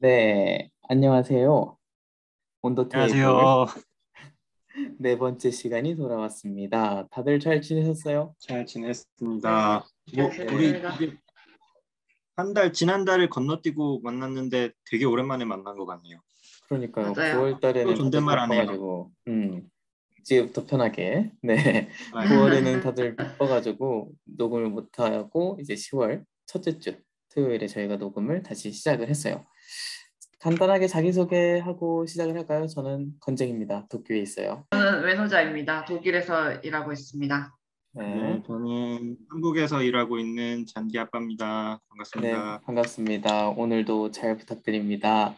네, 안녕하세요. 온도 테이블 안녕하세요. 네 번째 시간이 돌아왔습니다. 다들 잘 지내셨어요? 잘 네, 지냈습니다. 잘 우리 지냈습니다. 이제 지난달을 건너뛰고 만났는데 되게 오랜만에 만난 것 같네요. 그러니까요. 맞아요. 9월 또 달에는 다들 존댓말하네요. 바빠가지고, 이제부터 편하게. 네, 아, 9월에는 다들 바빠가지고 녹음을 못하고 이제 10월 첫째 주 토요일에 저희가 녹음을 다시 시작을 했어요. 간단하게 자기소개하고 시작을 할까요? 저는 건쟁입니다. 도쿄에 있어요. 저는 외노자입니다. 독일에서 일하고 있습니다. 네. 네, 저는 한국에서 일하고 있는 잔디 아빠입니다. 네, 반갑습니다. 반갑습니다. 오늘도 잘 부탁드립니다.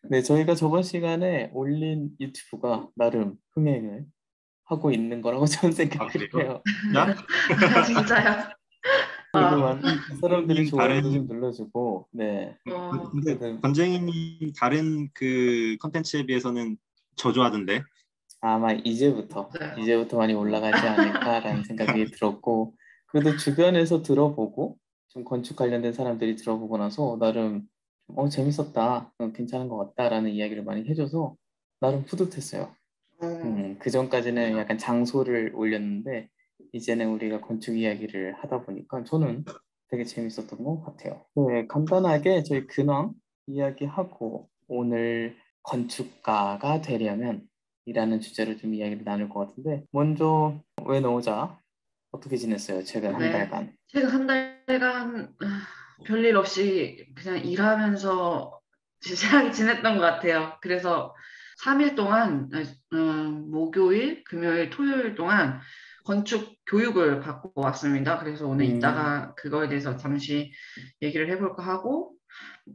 네, 저희가 저번 시간에 올린 유튜브가 나름 흥행을 하고 있는 거라고 저는 아, 생각을 그래요? 해요. 진짜? 진짜요? 그래도 어, 많은 사람들이 건쟁이님 좋아요도 좀 눌러주고, 네, 어, 근데 그래도 건쟁이님 다른 그 컨텐츠에 비해서는 저조하던데. 아마 맞아요. 이제부터 많이 올라가지 않을까라는 생각이 들었고, 그래도 주변에서 들어보고, 좀 건축 관련된 사람들이 들어보고 나서 나름, 재밌었다, 괜찮은 것 같다라는 이야기를 많이 해줘서 나름 뿌듯했어요. 그 전까지는 그래요. 약간 장소를 올렸는데 이제는 우리가 건축 이야기를 하다 보니까 저는 되게 재밌었던 것 같아요. 네, 간단하게 저희 근황 이야기하고 오늘 건축가가 되려면 이라는 주제로 좀 이야기를 나눌 것 같은데 먼저 왜 넣어자 어떻게 지냈어요? 최근 한 네. 달간. 최근 한 달간 별일 없이 그냥 일하면서 지치하게 지냈던 것 같아요. 그래서 3일 동안, 목요일, 금요일, 토요일 동안 건축 교육을 받고 왔습니다. 그래서 오늘 음, 이따가 그거에 대해서 잠시 얘기를 해볼까 하고,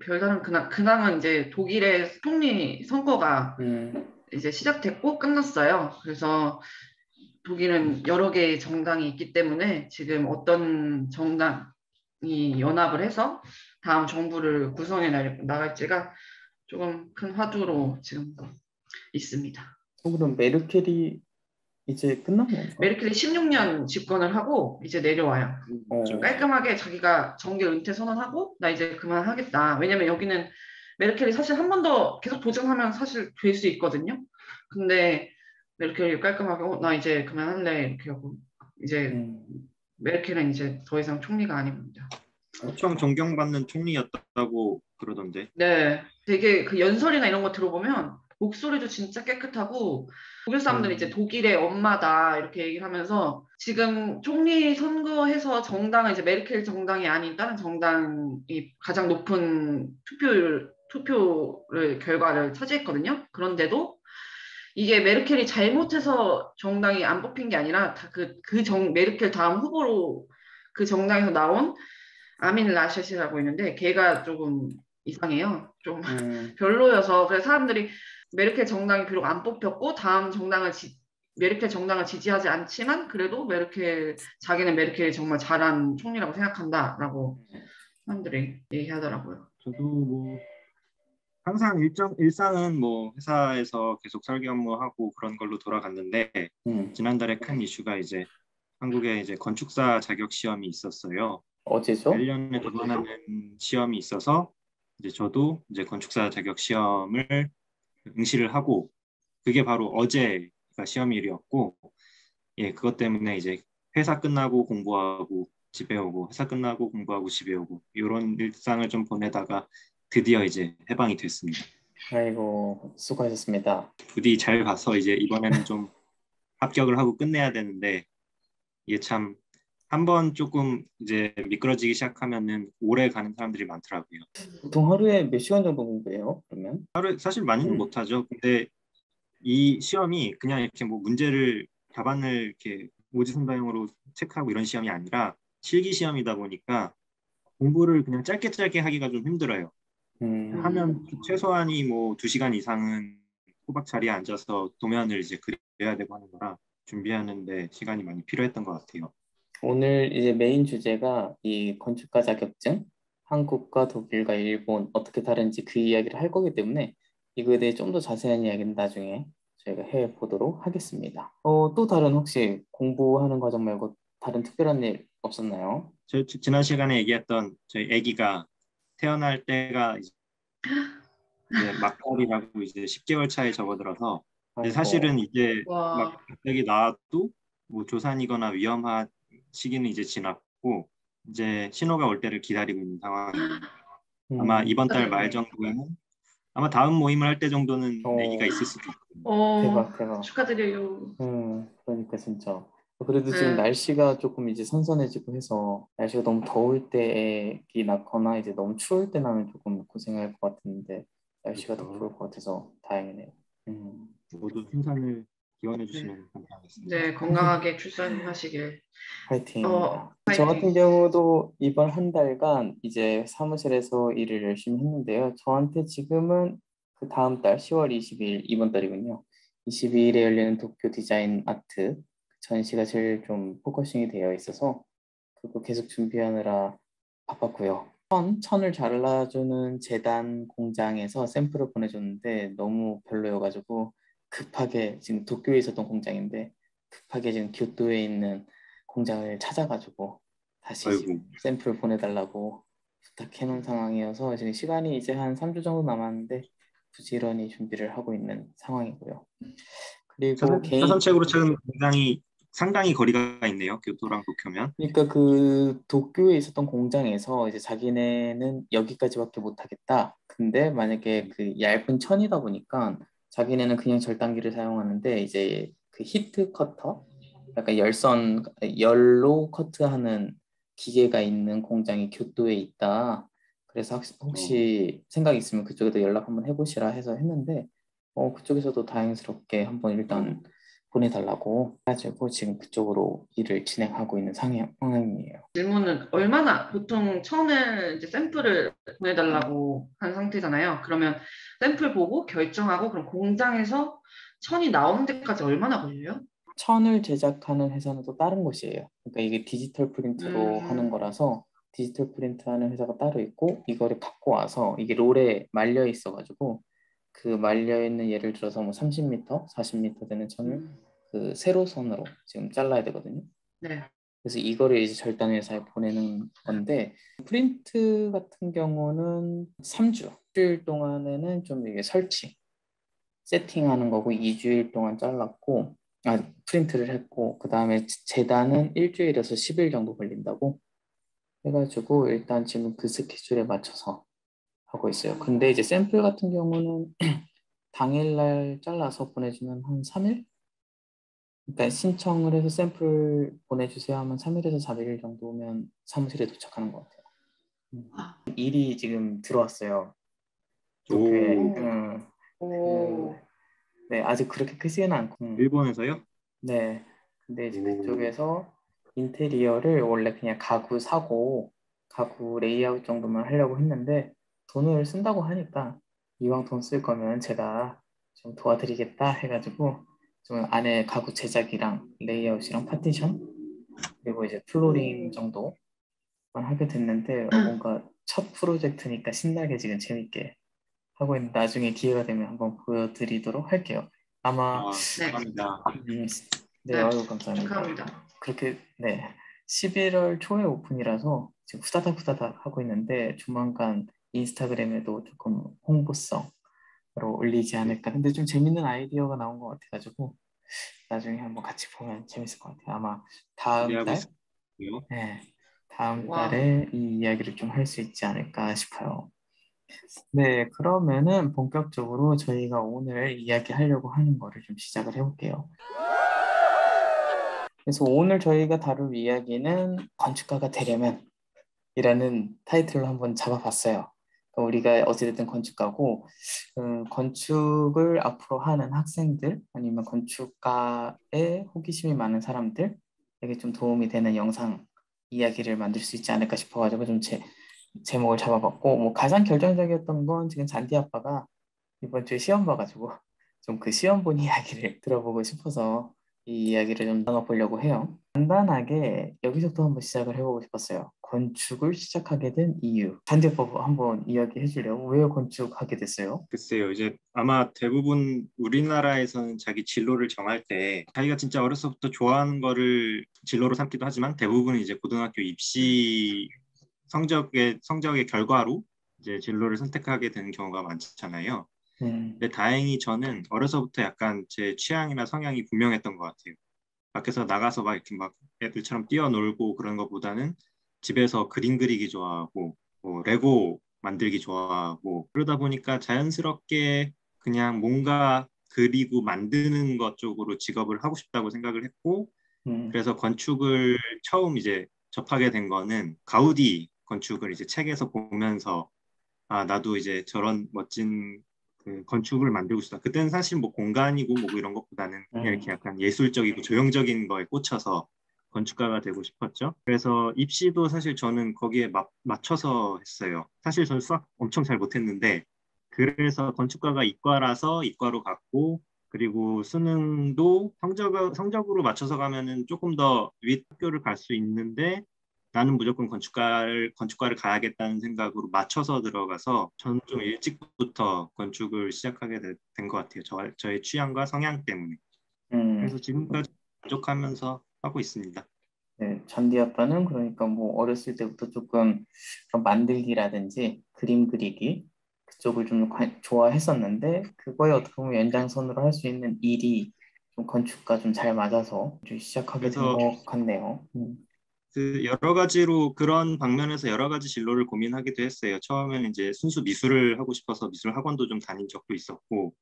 별다른 근황은 이제 독일의 총리 선거가 음, 이제 시작됐고 끝났어요. 그래서 독일은 여러 개의 정당이 있기 때문에 지금 어떤 정당이 연합을 해서 다음 정부를 구성해 나갈지가 조금 큰 화두로 지금 있습니다. 그럼 메르켈이 이제 끝난 건가? 메르켈이 16년 집권을 하고 이제 내려와요. 어, 깔끔하게 자기가 정계 은퇴 선언하고 나 이제 그만하겠다. 왜냐면 여기는 메르켈이 사실 한 번 더 계속 도전하면 사실 될 수 있거든요. 근데 메르켈이 깔끔하게 나 이제 그만할래 이렇게 하고 이제 음, 메르켈은 이제 더 이상 총리가 아닙니다. 엄청 존경받는 총리였다고 그러던데. 네, 되게 그 연설이나 이런 거 들어보면 목소리도 진짜 깨끗하고 독일 사람들이 이제 음, 독일의 엄마다 이렇게 얘기를 하면서 지금 총리 선거해서 정당은 이제 메르켈 정당이 아닌 다른 정당이 가장 높은 투표를 결과를 차지했거든요. 그런데도 이게 메르켈이 잘못해서 정당이 안 뽑힌 게 아니라 메르켈 다음 후보로 그 정당에서 나온 아민 라셰시라고 있는데 걔가 조금 이상해요. 좀 음. 별로여서 그래서 사람들이 메르켈 정당이 비록 안 뽑혔고 메르켈 정당을 지지하지 않지만 그래도 자기는 메르켈이 정말 잘한 총리라고 생각한다라고 사람들이 얘기하더라고요. 저도 뭐 항상 일상은 뭐 회사에서 계속 설계업무하고 그런 걸로 돌아갔는데 음. 지난달에 큰 이슈가 이제 한국에 이제 건축사 자격 시험이 있었어요. 어제죠? 1년에 두 번 하는 시험이 있어서 이제 저도 이제 건축사 자격 시험을 응시를 하고 그게 바로 어제가 시험일이었고 예, 그것 때문에 이제 회사 끝나고 공부하고 집에 오고 회사 끝나고 공부하고 집에 오고 이런 일상을 좀 보내다가 드디어 이제 해방이 됐습니다. 아이고, 수고하셨습니다. 부디 잘 봐서 이제 이번에는 좀 합격을 하고 끝내야 되는데 이게 참 한 번 조금 이제 미끄러지기 시작하면은 오래 가는 사람들이 많더라고요. 보통 하루에 몇 시간 정도 공부해요, 그러면? 하루에 사실 많이는 음, 못하죠. 근데 이 시험이 그냥 이렇게 뭐 문제를 답안을 이렇게 오지선다형으로 체크하고 이런 시험이 아니라 실기 시험이다 보니까 공부를 그냥 짧게 짧게 하기가 좀 힘들어요. 하면 음, 최소한이 뭐 2시간 이상은 호박 자리에 앉아서 도면을 이제 그려야 되고 하는 거라 준비하는데 시간이 많이 필요했던 것 같아요. 오늘 이제 메인 주제가 이 건축가 자격증, 한국과 독일과 일본 어떻게 다른지 그 이야기를 할 거기 때문에 이거에 대해 좀 더 자세한 이야기는 나중에 저희가 해 보도록 하겠습니다. 또 다른 혹시 공부하는 과정 말고 다른 특별한 일 없었나요? 지난 시간에 얘기했던 저희 아기가 태어날 때가 이제 막달이라고 이제 10개월 차에 접어들어서 이제 아이고. 사실은 이제 막 와, 갑자기 나와도 뭐 조산이거나 위험한 시기는 이제 지났고 이제 신호가 올 때를 기다리고 있는 상황입니다. 아마 이번 달 말 축하드립니다. 정도에는 아마 다음 모임을 할 때 정도는 어, 얘기가 있을 수도 있거든요. 대박, 대박. 축하드려요. 그러니까 진짜. 그래도 지금 네, 날씨가 조금 이제 선선해지고 해서 날씨가 너무 더울 때 애기 낳거나 이제 너무 추울 때 나면 조금 고생할 것 같은데 날씨가 더 그렇죠. 좋을 것 같아서 다행이네요. 음. 모두 생산을 기원해 네, 주시면 감사하겠습니다. 네, 건강하게 출산하시길. 파이팅입니다. 저 같은 파이팅. 경우도 이번 한 달간 이제 사무실에서 일을 열심히 했는데요. 저한테 지금은 그 다음 달 10월 20일 이번 달이군요. 22일에 열리는 도쿄 디자인 아트 전시가 제일 좀 포커싱이 되어 있어서 그거 계속 준비하느라 바빴고요. 천을 잘라주는 재단 공장에서 샘플을 보내줬는데 너무 별로여가지고 급하게 지금 도쿄에 있었던 공장인데 급하게 지금 교토에 있는 공장을 찾아가지고 다시 지금 아이고, 샘플 보내달라고 부탁해놓은 상황이어서 지금 시간이 이제 한 3주 정도 남았는데 부지런히 준비를 하고 있는 상황이고요. 그리고 개인 사선책으로 책은 굉장히 상당히 거리가 있네요. 교토랑 도쿄면. 그러니까 그 도쿄에 있었던 공장에서 이제 자기네는 여기까지밖에 못 하겠다. 근데 만약에 그 얇은 천이다 보니까 자기네는 그냥 절단기를 사용하는데 이제 그 히트 커터, 약간 열로 커트하는 기계가 있는 공장이 교토에 있다. 그래서 어, 혹시 생각 있으면 그쪽에도 연락 한번 해보시라 해서 했는데 그쪽에서도 다행스럽게 한번 일단 보내달라고 해가지고 지금 그쪽으로 일을 진행하고 있는 상황이에요. 질문은 얼마나 보통 천을 이제 샘플을 보내달라고 한 상태잖아요. 그러면 샘플 보고 결정하고 그럼 공장에서 천이 나오는 데까지 얼마나 걸려요? 천을 제작하는 회사는 또 다른 곳이에요. 그러니까 이게 디지털 프린트로 하는 음, 거라서 디지털 프린트 하는 회사가 따로 있고 이거를 갖고 와서 이게 롤에 말려 있어가지고 그 말려 있는 예를 들어서 뭐 30m, 40m 되는 천을 음, 그 세로선으로 지금 잘라야 되거든요. 네. 그래서 이거를 이제 절단 회사에 보내는 건데 프린트 같은 경우는 3주. 일주일 동안에는 좀 이게 설치, 세팅하는 거고 2주일 동안 잘랐고 프린트를 했고 그 다음에 재단은 일주일에서 10일 정도 걸린다고 해가지고 일단 지금 그 스케줄에 맞춰서 하고 있어요. 근데 이제 샘플 같은 경우는 당일날 잘라서 보내주면 한 3일? 그러니까 신청을 해서 샘플 보내주세요 하면 3일에서 4일 정도면 사무실에 도착하는 것 같아요. 음. 아, 일이 지금 들어왔어요. 도쿄에. 오, 오, 그, 오, 네, 아직 그렇게 크지는 않고. 일본에서요? 네. 근데 이제 오, 그쪽에서 인테리어를 원래 그냥 가구 사고 가구 레이아웃 정도만 하려고 했는데 돈을 쓴다고 하니까 이왕 돈 쓸 거면 제가 좀 도와드리겠다 해가지고 좀 안에 가구 제작이랑 레이아웃이랑 파티션 그리고 이제 플로링 오. 정도만 하게 됐는데 뭔가 첫 프로젝트니까 신나게 지금 재밌게 하고 있는데 나중에 기회가 되면 한번 보여드리도록 할게요. 아마 아, 네, 감사합니다. 음, 네, 네, 아유, 감사합니다. 축하합니다. 그렇게, 네. 11월 초에 오픈이라서 지금 후다닥 하고 있는데 조만간 인스타그램에도 조금 홍보성으로 올리지 않을까. 근데 좀 재밌는 아이디어가 나온 것 같아가지고 나중에 한번 같이 보면 재밌을 것 같아요. 아마 다음 기대하고 달? 있어요. 네. 다음 와, 달에 이 이야기를 좀 할 수 있지 않을까 싶어요. 네, 그러면은 본격적으로 저희가 오늘 이야기하려고 하는 거를 좀 시작을 해볼게요. 그래서 오늘 저희가 다룰 이야기는 건축가가 되려면 이라는 타이틀로 한번 잡아봤어요. 그러니까 우리가 어찌됐든 건축가고 건축을 앞으로 하는 학생들 아니면 건축가에 호기심이 많은 사람들에게 좀 도움이 되는 영상 이야기를 만들 수 있지 않을까 싶어가지고 좀 제목을 잡아봤고 뭐 가장 결정적이었던 건 지금 잔디 아빠가 이번 주에 시험 봐가지고 좀 그 시험 본 이야기를 들어보고 싶어서 이 이야기를 좀 나눠보려고 해요. 간단하게 여기서부터 한번 시작을 해보고 싶었어요. 건축을 시작하게 된 이유. 잔디법 한번 이야기해 줄래요? 왜 건축하게 됐어요? 글쎄요, 이제 아마 대부분 우리나라에서는 자기 진로를 정할 때 자기가 진짜 어려서부터 좋아하는 거를 진로로 삼기도 하지만 대부분은 이제 고등학교 입시 성적의 결과로 이제 진로를 선택하게 되는 경우가 많잖아요. 음, 근데 다행히 저는 어려서부터 약간 제 취향이나 성향이 분명했던 것 같아요. 밖에서 나가서 막 이렇게 막 애들처럼 뛰어놀고 그런 것보다는 집에서 그림 그리기 좋아하고 뭐 레고 만들기 좋아하고 그러다 보니까 자연스럽게 그냥 뭔가 그리고 만드는 것 쪽으로 직업을 하고 싶다고 생각을 했고 음, 그래서 건축을 처음 이제 접하게 된 거는 가우디 건축을 이제 책에서 보면서 아 나도 이제 저런 멋진 그 건축을 만들고 싶다. 그때는 사실 뭐 공간이고 뭐 이런 것보다는 그냥 음, 이렇게 약간 예술적이고 조형적인 거에 꽂혀서 건축가가 되고 싶었죠. 그래서 입시도 사실 저는 거기에 맞춰서 했어요. 사실 저는 수학 엄청 잘 못했는데 그래서 건축가가 이과라서 이과로 갔고 그리고 수능도 성적으로 맞춰서 가면은 조금 더 윗 학교를 갈 수 있는데 나는 무조건 건축과를 가야겠다는 생각으로 맞춰서 들어가서 저는 좀 일찍부터 건축을 시작하게 된 것 같아요. 저의 취향과 성향 때문에. 음. 그래서 지금까지 만족하면서 하고 있습니다. 네, 잔디 아빠는 그러니까 뭐 어렸을 때부터 조금 그런 만들기라든지 그림 그리기 그쪽을 좀 좋아했었는데 그거에 어떻게 보면 연장선으로 할 수 있는 일이 좀 건축과 좀 잘 맞아서 이제 시작하게 된 그래서 것 같네요. 그 여러 가지로 그런 방면에서 여러 가지 진로를 고민하기도 했어요. 처음에는 이제 순수 미술을 하고 싶어서 미술 학원도 좀 다닌 적도 있었고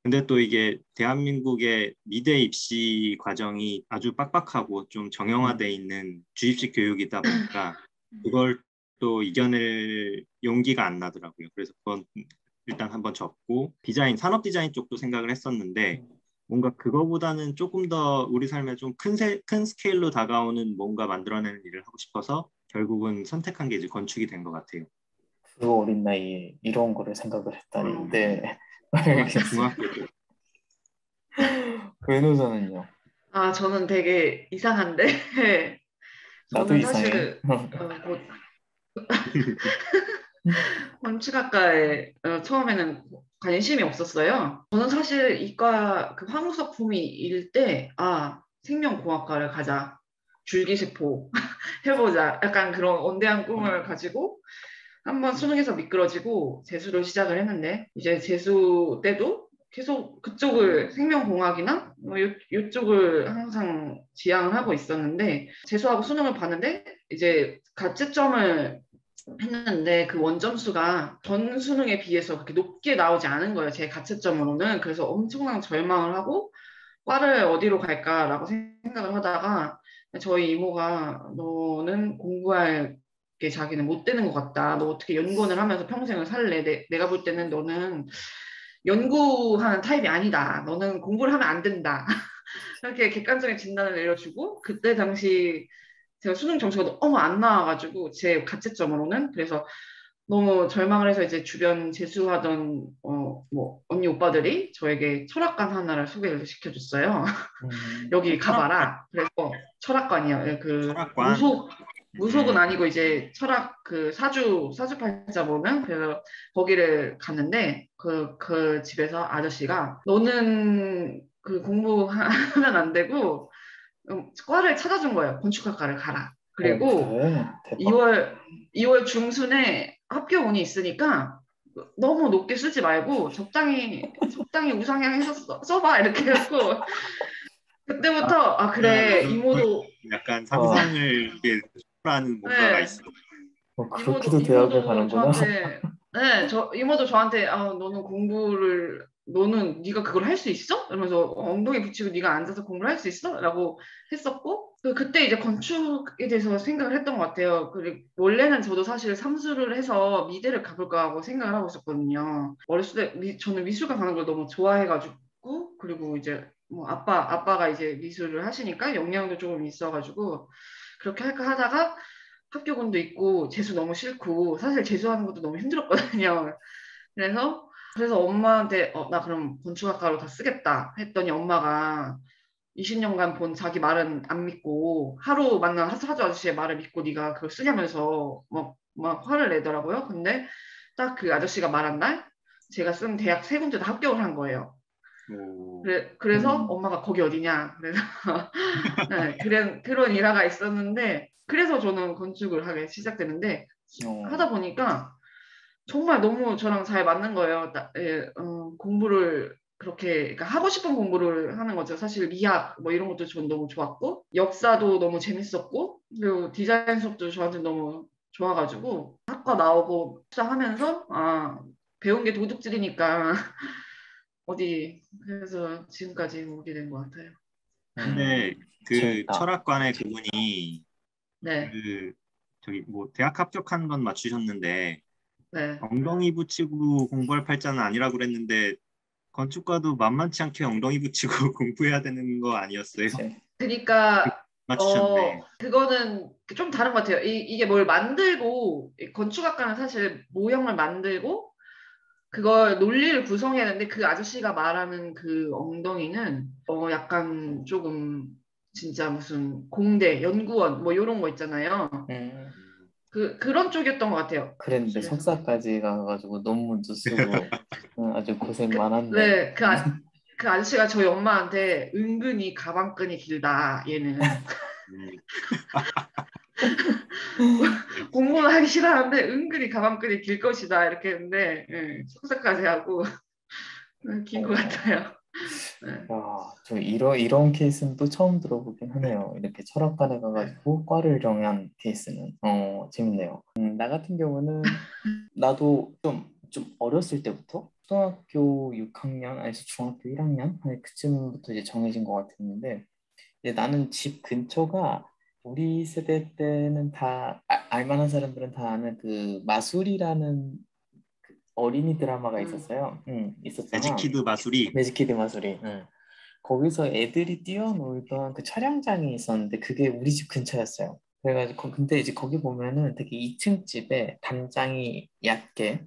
근데 또 이게 대한민국의 미대 입시 과정이 아주 빡빡하고 좀 음, 정형화돼 있는 주입식 교육이다 보니까 그걸 또 이겨낼 용기가 안 나더라고요. 그래서 그건 일단 한번 접고 산업 디자인 쪽도 생각을 했었는데 뭔가 그거보다는 조금 더 우리 삶에 좀 큰 스케일로 다가오는 뭔가 만들어내는 일을 하고 싶어서 결국은 선택한 게 이제 건축이 된 것 같아요. 그 어린 나이에 이런 거를 생각을 했다니. 음. 네, 알겠습니다. 중학교 때 변호사는요? 아, 저는 되게 이상한데, 나도 저는 이상해. 사실 뭐 건축학과에 처음에는 관심이 없었어요. 저는 사실 이과 그 화목석품이일 때, 아, 생명공학과를 가자. 줄기세포 해보자. 약간 그런 원대한 꿈을 가지고 한번 수능에서 미끄러지고 재수를 시작을 했는데, 이제 재수 때도 계속 그쪽을 생명공학이나 뭐 이쪽을 항상 지향을 하고 있었는데, 재수하고 수능을 봤는데, 이제 가채점을 했는데 그 원점수가 전 수능에 비해서 그렇게 높게 나오지 않은 거예요. 제 가채점으로는. 그래서 엄청난 절망을 하고 과를 어디로 갈까라고 생각을 하다가 저희 이모가 너는 공부할 게 자기는 못 되는 것 같다. 너 어떻게 연구원을 하면서 평생을 살래? 내가 볼 때는 너는 연구하는 타입이 아니다. 너는 공부를 하면 안 된다. 이렇게 객관적인 진단을 내려주고 그때 당시 제가 수능 점수가 너무 안 나와가지고 제 가채점으로는 그래서 너무 절망을 해서 이제 주변 재수하던 뭐 언니 오빠들이 저에게 철학관 하나를 소개를 시켜줬어요. 여기 철학관, 가봐라. 그래서 철학관이요. 예, 그 철학관. 무속은 아니고 이제 철학 그 사주팔자 보면 그래서 거기를 갔는데 그 집에서 아저씨가 너는 그 공부하면 안 되고 과를 찾아준 거예요. 건축학과를 가라. 오, 그리고 그래? 대박. 2월 중순에 합격운이 있으니까 너무 높게 쓰지 말고 적당히 우상향해서 써봐 이렇게 해갖고 아, 그때부터 아 그래 그런 이모도 약간 와, 상상을 이렇게 초월하는 뭔가가 네, 있어. 그렇게도 대학을 이모도 가는구나. 저한테 네, 이모도 저한테 아 너는 네가 그걸 할 수 있어? 이러면서 엉덩이 붙이고 네가 앉아서 공부를 할 수 있어? 라고 했었고 그때 이제 건축에 대해서 생각을 했던 것 같아요. 그리고 원래는 저도 사실 삼수를 해서 미대를 가볼까 하고 생각을 하고 있었거든요. 어렸을 때 저는 미술관 가는 걸 너무 좋아해가지고 그리고 이제 뭐 아빠가 이제 미술을 하시니까 역량도 조금 있어가지고 그렇게 할까 하다가 합격운도 있고 재수 너무 싫고 사실 재수하는 것도 너무 힘들었거든요. 그래서 엄마한테 나 그럼 건축학과로 다 쓰겠다 했더니 엄마가 20년간 본 자기 말은 안 믿고 하루 만난 하수 아저씨의 말을 믿고 네가 그걸 쓰냐면서 막 화를 내더라고요. 근데 딱 그 아저씨가 말한 날 제가 쓴 대학 세 군데 다 합격을 한 거예요. 오, 그래서 음, 엄마가 거기 어디냐? 그래서 네, 그런 일화가 있었는데 그래서 저는 건축을 하게 시작되는데 어, 하다 보니까 정말 너무 저랑 잘 맞는 거예요. 공부를 그렇게 그러니까 하고 싶은 공부를 하는 거죠. 사실 미학 뭐 이런 것도 전 너무 좋았고 역사도 너무 재밌었고 그리고 디자인 수업도 저한테 너무 좋아가지고 학과 나오고 하면서 배운 게 도둑질이니까 어디 그래서 지금까지 오게 된 것 같아요. 근데 그 재밌다. 철학관의 그분이 네, 그 저기 뭐 대학 합격한 건 맞추셨는데 네. 엉덩이 붙이고 공부할 팔자는 아니라고 그랬는데 건축과도 만만치 않게 엉덩이 붙이고 공부해야 되는 거 아니었어요? 그치? 그러니까 맞추셨네. 그거는 좀 다른 것 같아요. 이게 뭘 만들고 이 건축학과는 사실 모형을 만들고 그걸 논리를 구성해야 되는데 그 아저씨가 말하는 그 엉덩이는 약간 조금 진짜 무슨 공대, 연구원 뭐 이런 거 있잖아요. 음, 그런 쪽이었던 것 같아요. 그랬는데 그래서 석사까지 가가지고 논문도 쓰고 아주 고생 많았네. 네, 그 아저씨가 저희 엄마한테 은근히 가방끈이 길다 얘는 음, 공부는 하기 싫어하는데 은근히 가방끈이 길 것이다 이렇게 했는데 석사까지 하고 긴 것 어, 같아요. 네. 야, 저 이런 케이스는 또 처음 들어보긴 하네요. 이렇게 철학관에 네. 가가지고 과를 정한 케이스는 재밌네요. 나 같은 경우는 나도 좀 어렸을 때부터 초등학교 6학년 아니 중학교 1학년 아니 그쯤부터 이제 정해진 것 같았는데 이제 나는 집 근처가 우리 세대 때는 다 알만한 사람들은 다 아는 그 마술이라는 그 어린이 드라마가 음, 있었어요. 있었잖아. 매직키드 마술이 매직키드 마술이. 응. 거기서 애들이 뛰어놀던 그 촬영장이 있었는데 그게 우리 집 근처였어요. 그래가지고 근데 이제 거기 보면은 되게 2층 집에 단장이 얕게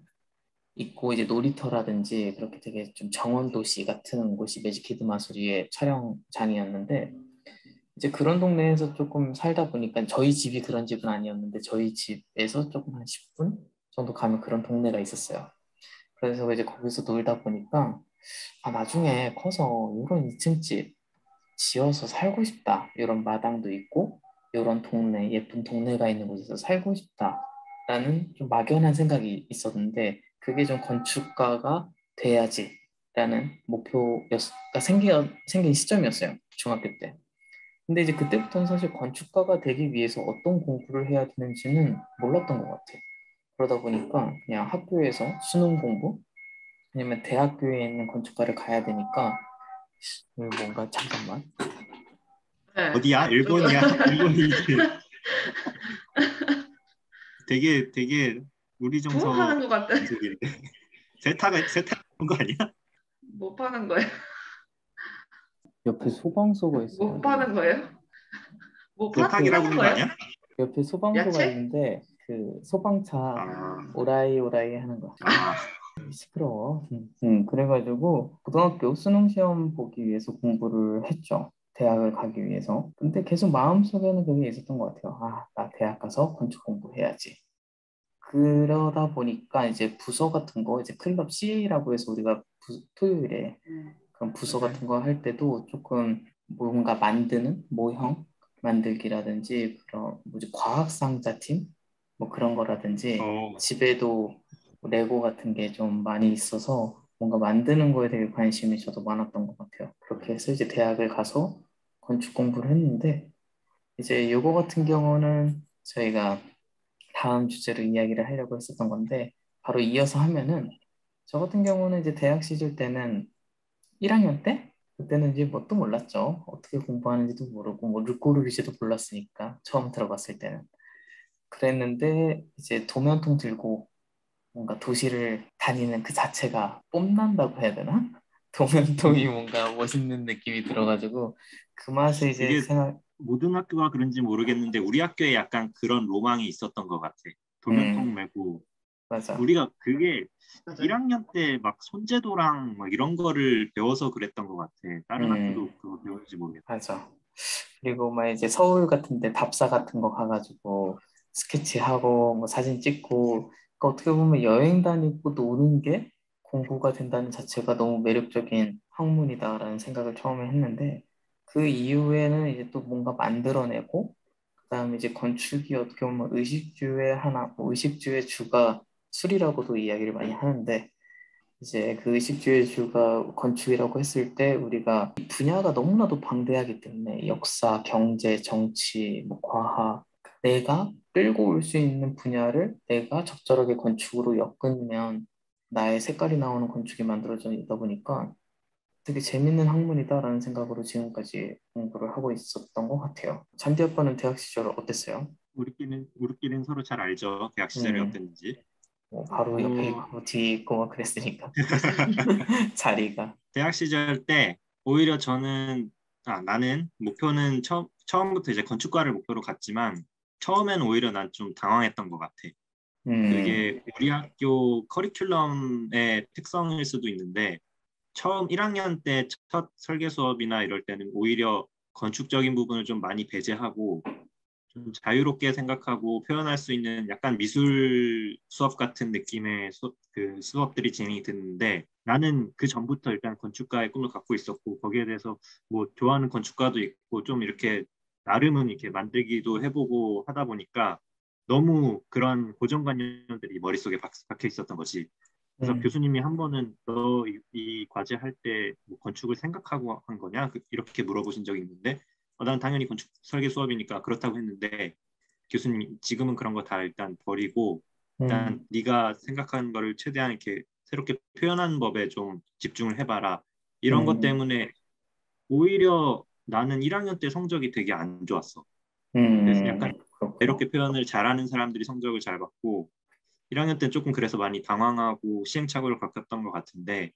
있고 이제 놀이터라든지 그렇게 되게 좀 정원 도시 같은 곳이 매직키드 마술이의 촬영장이었는데 이제 그런 동네에서 조금 살다 보니까 저희 집이 그런 집은 아니었는데 저희 집에서 조금 한 10분 정도 가면 그런 동네가 있었어요. 그래서 이제 거기서 놀다 보니까 나중에 커서 이런 2층 집 지어서 살고 싶다. 이런 마당도 있고 이런 동네 예쁜 동네가 있는 곳에서 살고 싶다라는 좀 막연한 생각이 있었는데 그게 좀 건축가가 돼야지라는 목표가 생긴 시점이었어요. 중학교 때. 근데 이제 그때부터는 사실 건축가가 되기 위해서 어떤 공부를 해야 되는지는 몰랐던 것 같아요. 그러다 보니까 그냥 학교에서 수능 공부, 아니면 대학교에 있는 건축가를 가야 되니까 뭔가 잠깐만. 네. 어디야? 저도 일본이야? 일본이 이제 되게 우리 정서 부업하는 것 같아. 연속인데 세탁한 거 아니야? 못 파는 거예요? 옆에 소방서가 못 있어가지고 파는 거예요? 옆에 세탁이라고 파는 그러는 거 거예요? 아니야? 옆에 소방서가 야채? 있는데 그 소방차 아, 오라이 오라이 하는 거 아, 시끄러워. 그래가지고 고등학교 수능 시험 보기 위해서 공부를 했죠. 대학을 가기 위해서. 근데 계속 마음속에는 그게 있었던 것 같아요. 나 대학 가서 건축 공부해야지. 그러다 보니까 이제 부서 같은 거, 이제 클럽 CA라고 해서 우리가 토요일에 그런 부서 맞아요. 같은 거 할 때도 조금 뭔가 만드는 모형 만들기라든지 그런 뭐지 과학상자 팀 뭐 그런 거라든지 어, 집에도 레고 같은 게 좀 많이 있어서 뭔가 만드는 거에 되게 관심이 저도 많았던 것 같아요. 그렇게 해서 이제 대학을 가서 건축 공부를 했는데 이제 요거 같은 경우는 저희가 다음 주제로 이야기를 하려고 했었던 건데 바로 이어서 하면은 저 같은 경우는 이제 대학 시절 때는 1학년 때 그때는 이제 뭣도 몰랐죠. 어떻게 공부하는지도 모르고 뭐 르꼬르비제도 몰랐으니까 처음 들어갔을 때는 그랬는데 이제 도면통 들고 뭔가 도시를 다니는 그 자체가 뽐난다고 해야 되나? 도면통이 뭔가 멋있는 느낌이 들어가지고 그 맛에 이제 되게 모든 학교가 그런지 모르겠는데 우리 학교에 약간 그런 로망이 있었던 것 같아. 음 도면통 메고 맞아. 우리가 그게 맞아요. 1학년 때 막 손재도랑 막 이런 거를 배워서 그랬던 것 같아. 다른 음 학교도 그거 배우는지 모르겠어. 맞아. 그리고 막 이제 서울 같은데 답사 같은 거 가가지고 스케치하고 뭐 사진 찍고 그러니까 어떻게 보면 여행 다니고 노는 게 공부가 된다는 자체가 너무 매력적인 학문이다라는 생각을 처음에 했는데 그 이후에는 이제 또 뭔가 만들어내고 그다음에 이제 건축이 어떻게 보면 의식주의 하나, 뭐 의식주의 주가 술이라고도 이야기를 많이 하는데 이제 그 의식주의주가 건축이라고 했을 때 우리가 이 분야가 너무나도 방대하기 때문에 역사, 경제, 정치, 뭐 과학 내가 끌고 올 수 있는 분야를 내가 적절하게 건축으로 엮으면 나의 색깔이 나오는 건축이 만들어지다 보니까 되게 재밌는 학문이다라는 생각으로 지금까지 공부를 하고 있었던 것 같아요. 잔디 아빠는 대학 시절 어땠어요? 우리끼리는 서로 잘 알죠. 대학 시절이 음, 어땠는지. 뭐 바로 옆에 어, 있고 뒤에 있고 막 그랬으니까 자리가. 대학 시절 때 오히려 나는 목표는 처음부터 이제 건축과를 목표로 갔지만 처음엔 오히려 난 좀 당황했던 것 같아. 음, 그게 우리 학교 커리큘럼의 특성일 수도 있는데 처음 1학년 때 첫 설계 수업이나 이럴 때는 오히려 건축적인 부분을 좀 많이 배제하고 좀 자유롭게 생각하고 표현할 수 있는 약간 미술 수업 같은 느낌의 그 수업들이 진행이 됐는데 나는 그 전부터 일단 건축가의 꿈을 갖고 있었고 거기에 대해서 뭐 좋아하는 건축가도 있고 좀 이렇게 나름은 이렇게 만들기도 해보고 하다 보니까 너무 그런 고정관념들이 머릿속에 박혀 있었던 거지. 그래서 음, 교수님이 한 번은 너 이 과제 할 때 뭐 건축을 생각하고 한 거냐? 이렇게 물어보신 적이 있는데 난 당연히 건축 설계 수업이니까 그렇다고 했는데 교수님 지금은 그런 거 다 일단 버리고 일단 음, 네가 생각하는 거를 최대한 이렇게 새롭게 표현하는 법에 좀 집중을 해봐라. 이런 것 음, 때문에 오히려 나는 1학년 때 성적이 되게 안 좋았어. 그래서 약간 그렇구나. 이렇게 표현을 잘하는 사람들이 성적을 잘 받고 1학년 때 조금 그래서 많이 당황하고 시행착오를 겪었던 것 같은데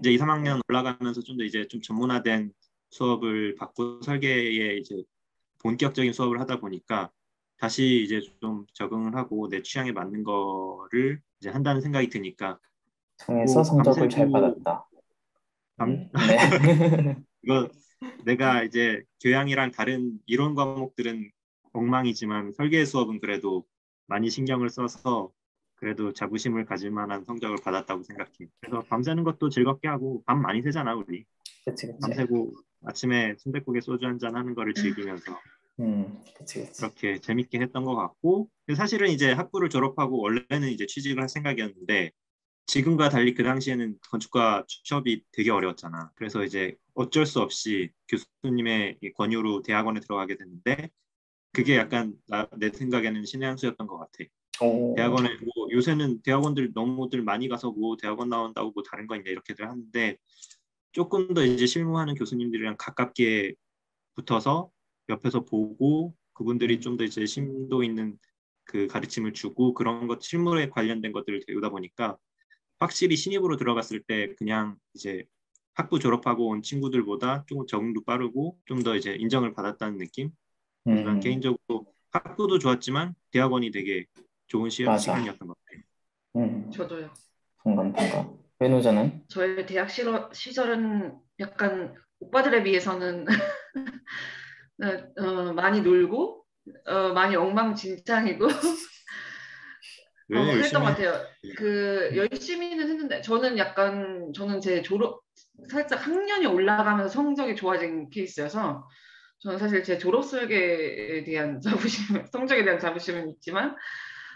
이제 음, 2, 3학년 올라가면서 좀 더 이제 좀 전문화된 수업을 받고 설계에 이제 본격적인 수업을 하다 보니까 다시 이제 좀 적응을 하고 내 취향에 맞는 거를 이제 한다는 생각이 드니까 통해서 뭐 성적을 잘 받았다. 밤 네. 이거 내가 이제 교양이랑 다른 이론 과목들은 엉망이지만 설계 수업은 그래도 많이 신경을 써서 그래도 자부심을 가질 만한 성적을 받았다고 생각해. 그래서 밤새는 것도 즐겁게 하고 밤 많이 새잖아 우리. 그치, 그치. 밤새고 아침에 순댓국에 소주 한잔 하는 거를 즐기면서 그치, 그치. 그렇게 재밌게 했던 것 같고 사실은 이제 학부를 졸업하고 원래는 이제 취직을 할 생각이었는데 지금과 달리 그 당시에는 건축과 취업이 되게 어려웠잖아. 그래서 이제 어쩔 수 없이 교수님의 이 권유로 대학원에 들어가게 됐는데 그게 약간 내 생각에는 신의 한 수였던 것 같아. 오, 대학원에 뭐 요새는 대학원들 너무들 많이 가서 뭐 대학원 나온다고 뭐 다른 거 있냐 이렇게들 하는데 조금 더 이제 실무하는 교수님들이랑 가깝게 붙어서 옆에서 보고 그분들이 음, 좀 더 이제 심도 있는 그 가르침을 주고 그런 것 실무에 관련된 것들을 배우다 보니까 확실히 신입으로 들어갔을 때 그냥 이제 학부 졸업하고 온 친구들보다 조금 적응도 빠르고 좀 더 이제 인정을 받았다는 느낌? 그래서 난 음, 개인적으로 학부도 좋았지만 대학원이 되게 좋은 맞아. 시간이었던 것 같아요. 저도요. 동감, 동감. 외노자는? 저의 대학 시절은 약간 오빠들에 비해서는 많이 놀고 많이 엉망진창이고 왜 그랬던 열심히 것 해? 같아요. 그 열심히는 했는데 저는 제 졸업 살짝 학년이 올라가면서 성적이 좋아진 케이스여서 저는 사실 제 졸업 설계에 대한 자부심, 성적에 대한 자부심은 있지만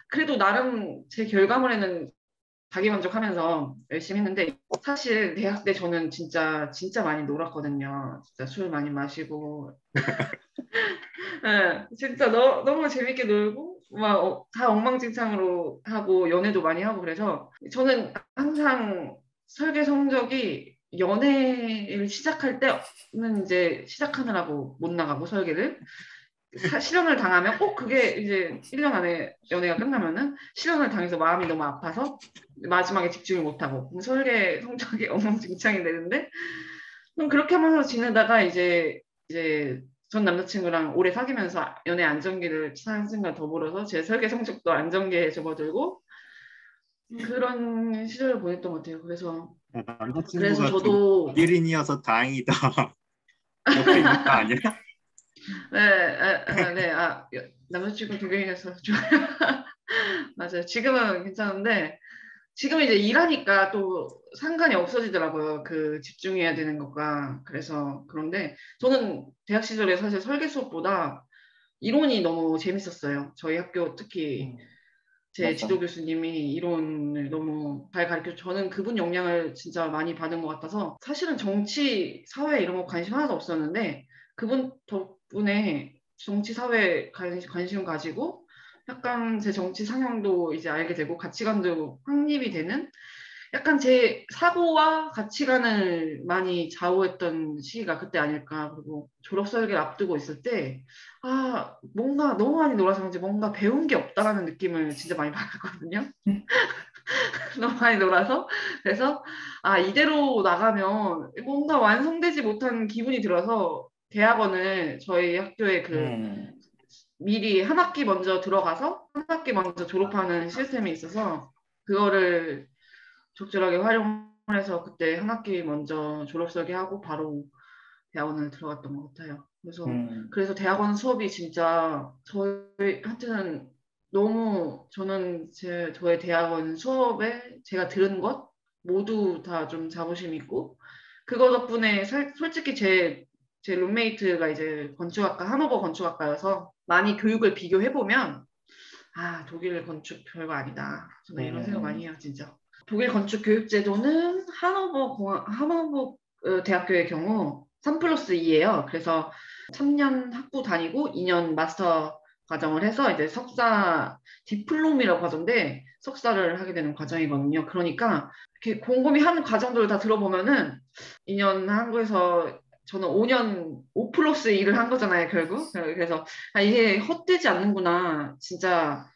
그래도 나름 제 결과물에는 자기만족하면서 열심히 했는데 사실 대학 때 저는 진짜 진짜 많이 놀았거든요. 진짜 술 많이 마시고 네, 진짜 너무 재밌게 놀고 막 다 엉망진창으로 하고 연애도 많이 하고 그래서 저는 항상 설계 성적이 연애를 시작할 때는 이제 시작하느라고 못 나가고 설계를 실현을 당하면 꼭 그게 이제 1년 안에 연애가 끝나면은 실현을 당해서 마음이 너무 아파서 마지막에 집중을 못하고 설계 성적이 엉망진창이 되는데 그렇게 하면서 지내다가 이제 전 남자친구랑 오래 사귀면서 연애 안정기를 상승과 더불어서 제 설계 성적도 안정기에 접어들고 그런 시절을 보냈던 것 같아요. 그래서 남자친구가 저도 독일인이어서 다행이다. 옆에 있는 거 아니야? 남자친구 독일인이어서 좋아요. 맞아요. 지금은 괜찮은데 지금 이제 일하니까 또 상관이 없어지더라고요. 그 집중해야 되는 것과. 그래서 그런데 저는 대학 시절에 사실 설계 수업보다 이론이 너무 재밌었어요. 저희 학교 특히 제 맞아. 지도 교수님이 이론을 너무 잘 가르쳐 저는 그분 영향을 진짜 많이 받은 것 같아서 사실은 정치, 사회 이런 거 관심 하나도 없었는데 그분 덕분에 정치, 사회 관심 가지고 약간 제 정치 상향도 이제 알게 되고 가치관도 확립이 되는 약간 제 사고와 가치관을 많이 좌우했던 시기가 그때 아닐까. 그리고 졸업 설계를 앞두고 있을 때, 아, 뭔가 너무 많이 놀아서 그런지 뭔가 배운 게 없다라는 느낌을 진짜 많이 받았거든요. 너무 많이 놀아서. 그래서, 아, 이대로 나가면 뭔가 완성되지 못한 기분이 들어서 대학원을 저희 학교에 음, 미리 한 학기 먼저 들어가서 한 학기 먼저 졸업하는 시스템이 있어서 그거를 적절하게 활용해서 그때 한 학기 먼저 졸업 설계하고 바로 대학원을 들어갔던 것 같아요. 음, 그래서 대학원 수업이 진짜 저희한테는 너무 저는 저의 대학원 수업에 제가 들은 것 모두 다 좀 자부심 있고 그거 덕분에 솔직히 제 룸메이트가 이제 건축학과 하노버 건축학과여서 많이 교육을 비교해 보면 아 독일 건축 별거 아니다. 저는 이런 생각 많이 음, 해요 진짜. 독일 건축 교육 제도는 하노버 대학교의 경우 3 플러스 2예요. 그래서 3년 학부 다니고 2년 마스터 과정을 해서 이제 석사 디플롬이라고 하던데 석사를 하게 되는 과정이거든요. 그러니까 이렇게 곰곰이 하는 과정들을 다 들어보면은 2년 한국에서 저는 5년 5 플러스 2를 한 거잖아요, 결국. 그래서 아, 이게 헛되지 않는구나. 진짜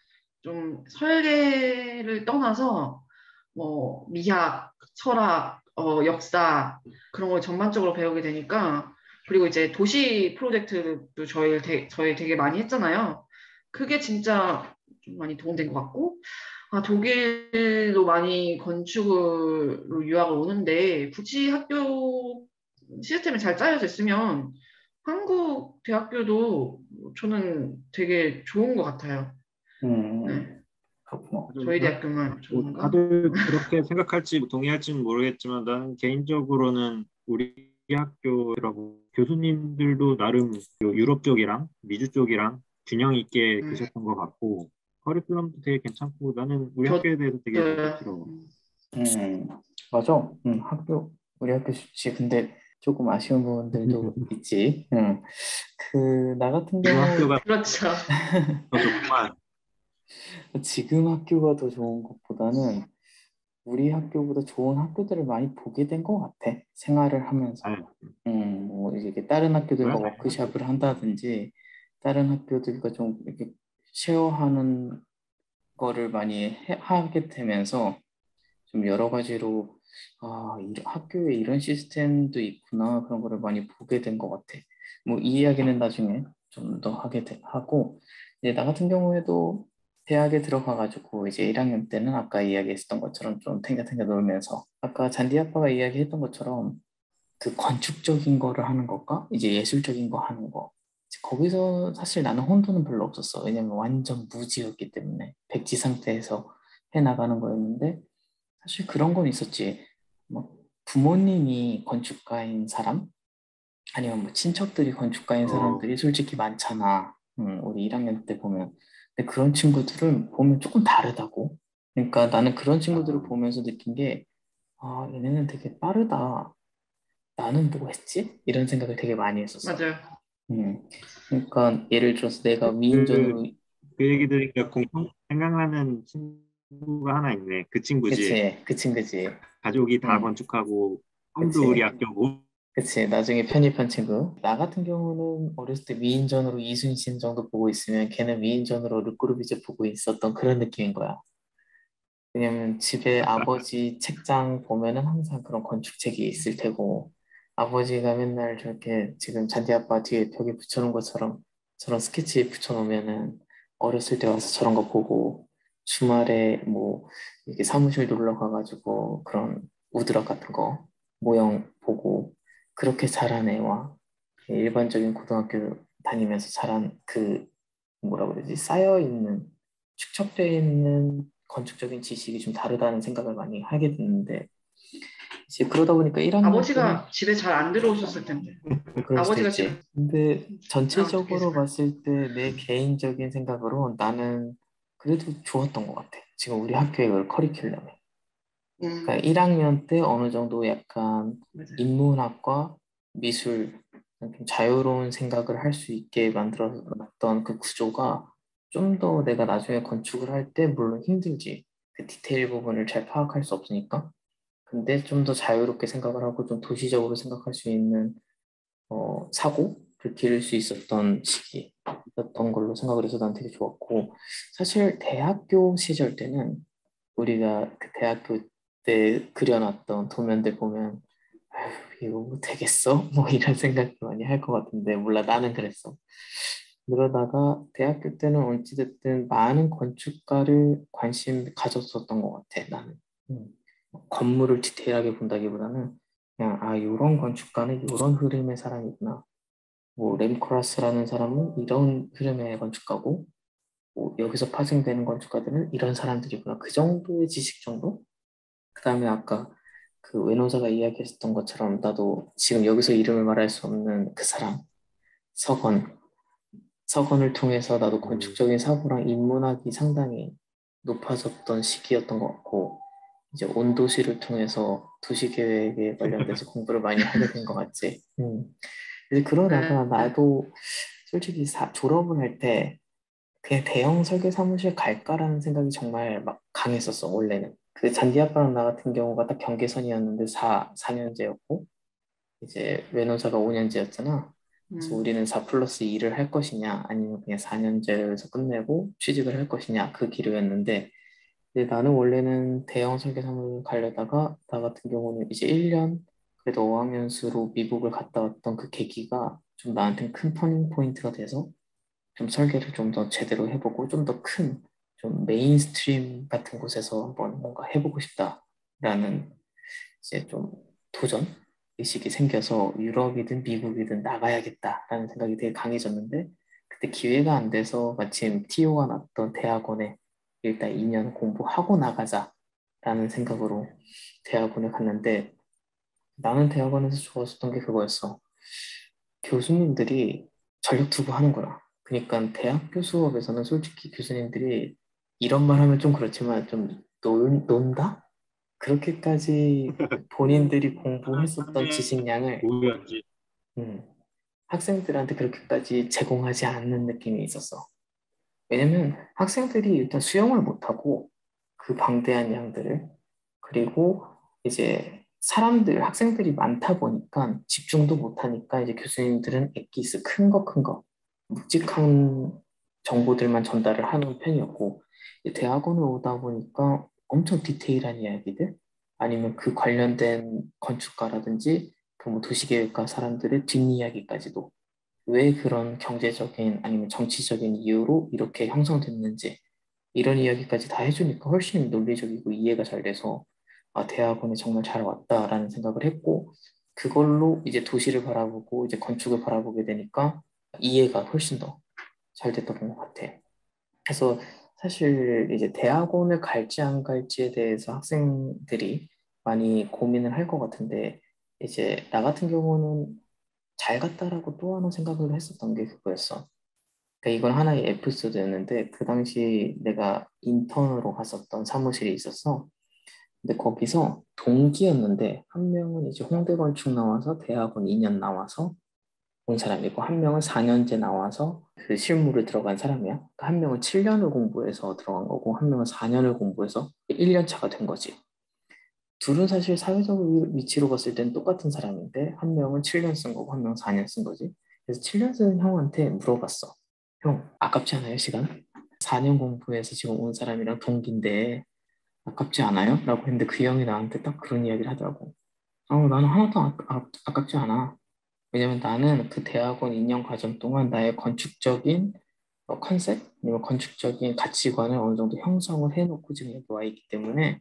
좀 설계를 떠나서 뭐 미학, 철학, 역사 그런 걸 전반적으로 배우게 되니까 그리고 이제 도시 프로젝트도 저희 되게 많이 했잖아요. 그게 진짜 좀 많이 도움된 것 같고 아, 독일도 많이 건축으로 유학을 오는데 굳이 학교 시스템이 잘 짜여져 있으면 한국 대학교도 저는 되게 좋은 것 같아요. 네. 그렇구나. 저희 대학교만 뭐 좋은가? 다들 그렇게 생각할지 동의할지는 모르겠지만 나는 개인적으로는 우리 학교라고 교수님들도 나름 유럽 쪽이랑 미주 쪽이랑 균형 있게 음, 계셨던 것 같고 커리큘럼도 되게 괜찮고 나는 우리 저, 학교에 대해서 되게 만족스러워. 음, 맞아. 우리 학교 좋지. 근데 조금 아쉬운 부분들도 있지. 나 같은 지금 경우, 학교가 그렇죠. 더 좋구만. 지금 학교가 더 좋은 것보다는 우리 학교보다 좋은 학교들을 많이 보게 된 것 같아. 생활을 하면서. 아유, 뭐 이게 다른 학교들과 그거야? 워크숍을 한다든지, 다른 학교들과 좀 이렇게 쉐어하는 거를 많이 하게 되면서 좀 여러 가지로 학교에 이런 시스템도 있구나 그런 거를 많이 보게 된 것 같아. 뭐 이 이야기는 나중에 좀 더 하고 이제 나 같은 경우에도 대학에 들어가가지고 이제 1학년 때는 아까 이야기했었던 것처럼 좀 탱겨탱겨 놀면서 아까 잔디 아빠가 이야기했던 것처럼 그 건축적인 거를 하는 것과 이제 예술적인 거 하는 거 이제 거기서 사실 나는 혼돈은 별로 없었어. 왜냐면 완전 무지였기 때문에 백지 상태에서 해나가는 거였는데 사실 그런 건 있었지. 뭐 부모님이 건축가인 사람 아니면 뭐 친척들이 건축가인 어, 사람들이 솔직히 많잖아. 우리 1학년 때 보면. 근데 그런 친구들을 보면 조금 다르다고. 그러니까 나는 그런 친구들을 보면서 느낀 게, 얘네는 되게 빠르다. 나는 뭐 했지? 이런 생각을 되게 많이 했었어. 맞아요. 음. 그러니까 예를 들어서 내가 그, 위인전으로, 그 얘기 들으니까 공통 생각나는 친구가 하나 있네. 그 친구지. 그치, 그 친구지. 가족이 다 응, 건축하고 형도 우리 그치. 학교고. 그치. 나중에 편입한 친구. 나 같은 경우는 어렸을 때 위인전으로 이순신 정도 보고 있으면 걔는 위인전으로 르꼬르비제 보고 있었던 그런 느낌인 거야. 왜냐면 집에 아버지 책장 보면은 항상 그런 건축책이 있을 테고, 아버지가 맨날 저렇게 지금 잔디 아빠 뒤에 벽에 붙여놓은 것처럼 저런 스케치 붙여놓으면은 어렸을 때 와서 저런 거 보고, 주말에 뭐 이렇게 사무실 놀러 가가지고 그런 우드락 같은 거 모형 보고, 그렇게 자란 애와 일반적인 고등학교 다니면서 자란 그 뭐라 그러지? 쌓여있는 축적되어 있는 건축적인 지식이 좀 다르다는 생각을 많이 하게 됐는데 이제 그러다 보니까 1학년 때는 아버지가 집에 잘 안 들어오셨을 텐데. 그럴 수도 아버지가 집에 있지. 근데 어떻게 전체적으로 계세요? 봤을 때 내 개인적인 생각으로 나는 그래도 좋았던 것 같아. 지금 우리 학교의 그 커리큘럼에. 그러니까 음, 1학년 때 어느 정도 약간 맞아요. 인문학과 미술 좀 자유로운 생각을 할 수 있게 만들어놨던 그 구조가 좀 더 내가 나중에 건축을 할 때 물론 힘들지. 그 디테일 부분을 잘 파악할 수 없으니까. 근데 좀 더 자유롭게 생각을 하고 좀 도시적으로 생각할 수 있는 사고를 기를 수 있었던 시기였던 걸로 생각을 해서 난 되게 좋았고 사실 대학교 시절 때는 우리가 그 대학교 때 그려놨던 도면들 보면 아휴 이거 뭐 되겠어? 뭐 이런 생각 많이 할 것 같은데 몰라 나는 그랬어. 그러다가 대학교 때는 어찌됐든 많은 건축가를 관심 가졌었던 것 같아 나는. 음. 건물을 디테일하게 본다기보다는 그냥 아 이런 건축가는 이런 흐름의 사람이구나. 뭐 렘코라스라는 사람은 이런 흐름의 건축가고 뭐 여기서 파생되는 건축가들은 이런 사람들이구나. 그 정도의 지식 정도? 그다음에 아까 그 외노자가 이야기했었던 것처럼 나도 지금 여기서 이름을 말할 수 없는 그 사람 서건 서건을 통해서 나도 건축적인 사고랑 인문학이 상당히 높아졌던 시기였던 것 같고 이제 온도시를 통해서 도시계획에 관련돼서 공부를 많이 하게 된 것 같지. 이제 그러다가 네. 나도 솔직히 졸업을 할 때 그냥 대형 설계 사무실 갈까라는 생각이 정말 막 강했었어, 원래는. 그 잔디 아빠랑 나 같은 경우가 딱 경계선이었는데 4년제였고, 이제 외노자가 5년제였잖아. 그래서 음, 우리는 4 플러스 2를 할 것이냐, 아니면 그냥 4년제에서 끝내고 취직을 할 것이냐, 그 기로였는데, 근데 나는 원래는 대형 설계 사무실 가려다가, 나 같은 경우는 이제 1년, 그래도 어학연수로 미국을 갔다 왔던 그 계기가 좀 나한테 큰 터닝 포인트가 돼서, 좀 설계를 좀 더 제대로 해보고 좀 더 큰 좀 메인스트림 같은 곳에서 한번 뭔가 해보고 싶다라는 이제 좀 도전 의식이 생겨서 유럽이든 미국이든 나가야겠다라는 생각이 되게 강해졌는데 그때 기회가 안 돼서 마침 TO가 났던 대학원에 일단 2년 공부하고 나가자라는 생각으로 대학원에 갔는데 나는 대학원에서 좋았었던 게 그거였어. 교수님들이 전력 투구하는구나. 그러니까 대학교 수업에서는 솔직히 교수님들이 이런 말 하면 좀 그렇지만 좀 논다? 그렇게까지 본인들이 공부했었던 하나의 지식량을 모였지. 음, 학생들한테 그렇게까지 제공하지 않는 느낌이 있었어. 왜냐면 학생들이 일단 수영을 못하고 그 방대한 양들을 그리고 이제 학생들이 많다 보니까 집중도 못하니까 이제 교수님들은 엑기스 큰 거, 묵직한 정보들만 전달을 하는 편이었고 대학원에 오다 보니까 엄청 디테일한 이야기들 아니면 그 관련된 건축가라든지 그 뭐 도시계획가 사람들의 뒷이야기까지도 왜 그런 경제적인 아니면 정치적인 이유로 이렇게 형성됐는지 이런 이야기까지 다 해주니까 훨씬 논리적이고 이해가 잘 돼서 아, 대학원에 정말 잘 왔다라는 생각을 했고 그걸로 이제 도시를 바라보고 이제 건축을 바라보게 되니까 이해가 훨씬 더 잘 됐던 것 같아. 그래서 사실 이제 대학원을 갈지 안 갈지에 대해서 학생들이 많이 고민을 할 것 같은데 이제 나 같은 경우는 잘 갔다라고 또 하나 생각을 했었던 게 그거였어. 그러니까 이건 하나의 에피소드였는데 그 당시 내가 인턴으로 갔었던 사무실이 있었어. 근데 거기서 동기였는데 한 명은 이제 홍대 건축 나와서 대학원 2년 나와서 온 사람이고 한 명은 4년제 나와서 그 실무를 들어간 사람이야. 그러니까 한 명은 7년을 공부해서 들어간 거고 한 명은 4년을 공부해서 1년 차가 된 거지. 둘은 사실 사회적 위치로 봤을 땐 똑같은 사람인데 한 명은 7년 쓴 거고 한 명은 4년 쓴 거지. 그래서 7년 쓴 형한테 물어봤어. 형, 아깝지 않아요, 시간? 4년 공부해서 지금 온 사람이랑 동기인데 아깝지 않아요? 라고 했는데 그 형이 나한테 딱 그런 이야기를 하더라고. 나는 하나도 아깝지 않아. 왜냐면 나는 그 대학원 2년 과정 동안 나의 건축적인 컨셉, 아니면 건축적인 가치관을 어느 정도 형성을 해놓고 지금 여기 와 있기 때문에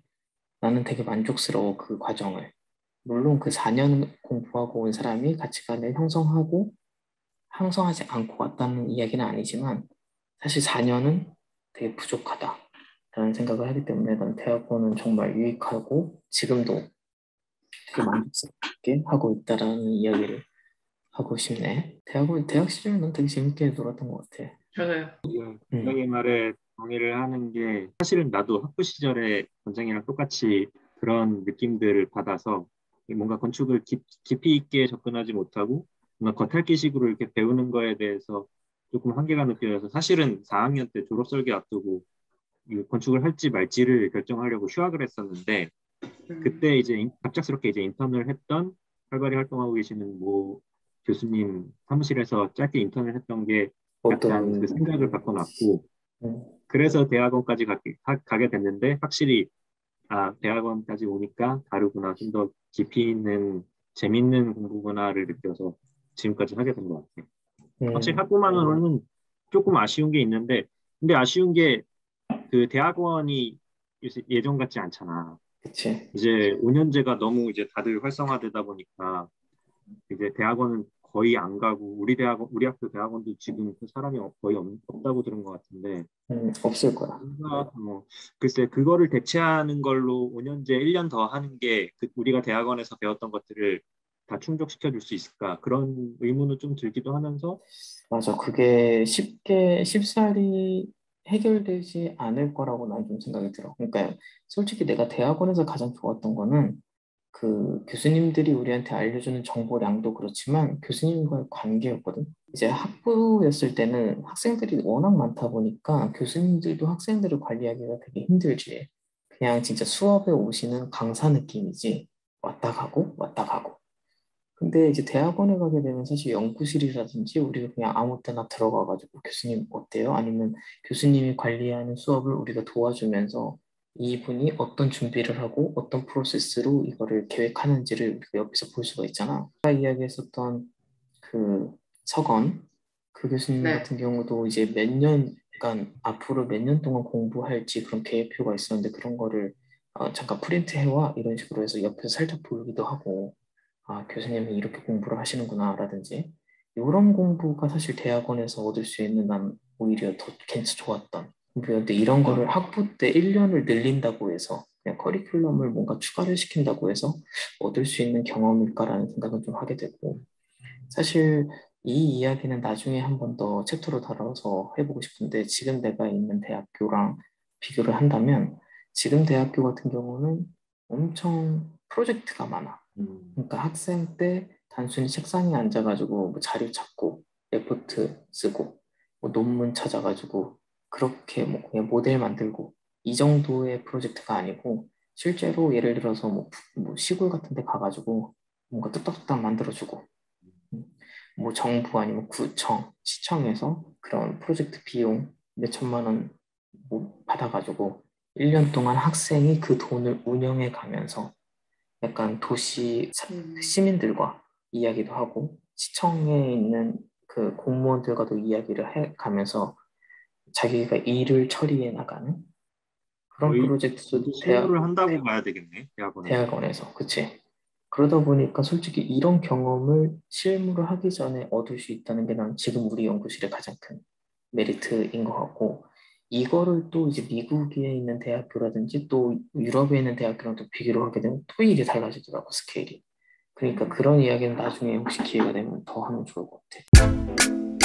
나는 되게 만족스러워, 그 과정을. 물론 그 4년 공부하고 온 사람이 가치관을 형성하지 않고 왔다는 이야기는 아니지만 사실 4년은 되게 부족하다라는 생각을 하기 때문에 난 대학원은 정말 유익하고 지금도 되게 만족스럽게 하고 있다라는 이야기를 하고 싶네. 대학 시절은 난 되게 재밌게 놀았던 것 같아. 저도요. 지금 응, 분명히 말에 동의를 하는 게 사실은 나도 학부 시절에 원장이랑 똑같이 그런 느낌들을 받아서 뭔가 건축을 깊이 있게 접근하지 못하고 뭔가 겉핥기식으로 이렇게 배우는 거에 대해서 조금 한계가 느껴져서 사실은 4학년 때 졸업 설계 앞두고 이 건축을 할지 말지를 결정하려고 휴학을 했었는데 그때 이제 갑작스럽게 이제 인턴을 했던 활발히 활동하고 계시는 모 교수님 사무실에서 짧게 인턴을 했던 게 약간 어떤 그 생각을 바꿔놨고 음, 그래서 대학원까지 가게 됐는데 확실히 대학원까지 오니까 다르구나 좀 더 깊이 있는 재밌는 공부구나를 느껴서 지금까지 하게 된 것 같아요. 확실히 학부만으로는 조금 아쉬운 게 있는데 근데 아쉬운 게 그 대학원이 요새 예전 같지 않잖아. 그치. 이제 5년제가 너무 이제 다들 활성화되다 보니까 이제 대학원은 거의 안 가고 우리 학교 대학원도 지금 그 사람이 거의 없다고 들은 것 같은데 없을 거야. 뭔가 글쎄 그거를 대체하는 걸로 5년제 1년 더 하는 게 우리가 대학원에서 배웠던 것들을 다 충족시켜 줄 수 있을까 그런 의문은 좀 들기도 하면서 맞아. 그게 쉽사리 해결되지 않을 거라고 난 좀 생각이 들어. 그러니까 솔직히 내가 대학원에서 가장 좋았던 거는 그 교수님들이 우리한테 알려주는 정보량도 그렇지만 교수님과의 관계였거든. 이제 학부였을 때는 학생들이 워낙 많다 보니까 교수님들도 학생들을 관리하기가 되게 힘들지. 그냥 진짜 수업에 오시는 강사 느낌이지. 왔다 가고 왔다 가고. 근데 이제 대학원에 가게 되면 사실 연구실이라든지 우리가 그냥 아무 때나 들어가가지고 교수님 어때요? 아니면 교수님이 관리하는 수업을 우리가 도와주면서 이분이 어떤 준비를 하고 어떤 프로세스로 이거를 계획하는지를 우리가 옆에서 볼 수가 있잖아. 아까 이야기했었던 그 서건, 그 교수님 네. 같은 경우도 이제 몇 년, 그러니까 앞으로 몇 년 동안 공부할지 그런 계획표가 있었는데 그런 거를 잠깐 프린트 해와 이런 식으로 해서 옆에서 살짝 보기도 하고 교수님이 이렇게 공부를 하시는구나라든지 이런 공부가 사실 대학원에서 얻을 수 있는 난 오히려 더 괜찮 좋았던 공부였는데 이런 거를 학부 때 1년을 늘린다고 해서 그냥 커리큘럼을 뭔가 추가를 시킨다고 해서 얻을 수 있는 경험일까라는 생각은 좀 하게 되고 사실 이 이야기는 나중에 한 번 더 챕터로 다뤄서 해보고 싶은데 지금 내가 있는 대학교랑 비교를 한다면 지금 대학교 같은 경우는 엄청 프로젝트가 많아. 그러니까 학생 때 단순히 책상에 앉아가지고 뭐 자료 찾고 레포트 쓰고 뭐 논문 찾아가지고 그렇게 뭐 그냥 모델 만들고 이 정도의 프로젝트가 아니고 실제로 예를 들어서 뭐 시골 같은 데 가가지고 뭔가 뚝딱뚝딱 만들어주고 뭐 정부 아니면 구청, 시청에서 그런 프로젝트 비용 몇 천만 원뭐 받아가지고 1년 동안 학생이 그 돈을 운영해 가면서 약간 도시 시민들과 이야기도 하고 시청에 있는 그 공무원들과도 이야기를 해 가면서 자기가 일을 처리해 나가는 그런 거의 프로젝트도 진짜 실무를 한다고 봐야 되겠네 대학원에서. 대학원에서 그치? 그러다 보니까 솔직히 이런 경험을 실무를 하기 전에 얻을 수 있다는 게 난 지금 우리 연구실의 가장 큰 메리트인 것 같고 이거를 또 이제 미국에 있는 대학교라든지 또 유럽에 있는 대학교랑 또 비교를 하게 되면 또 일이 달라지더라고 스케일이. 그러니까 그런 이야기는 나중에 혹시 기회가 되면 더 하면 좋을 것 같아.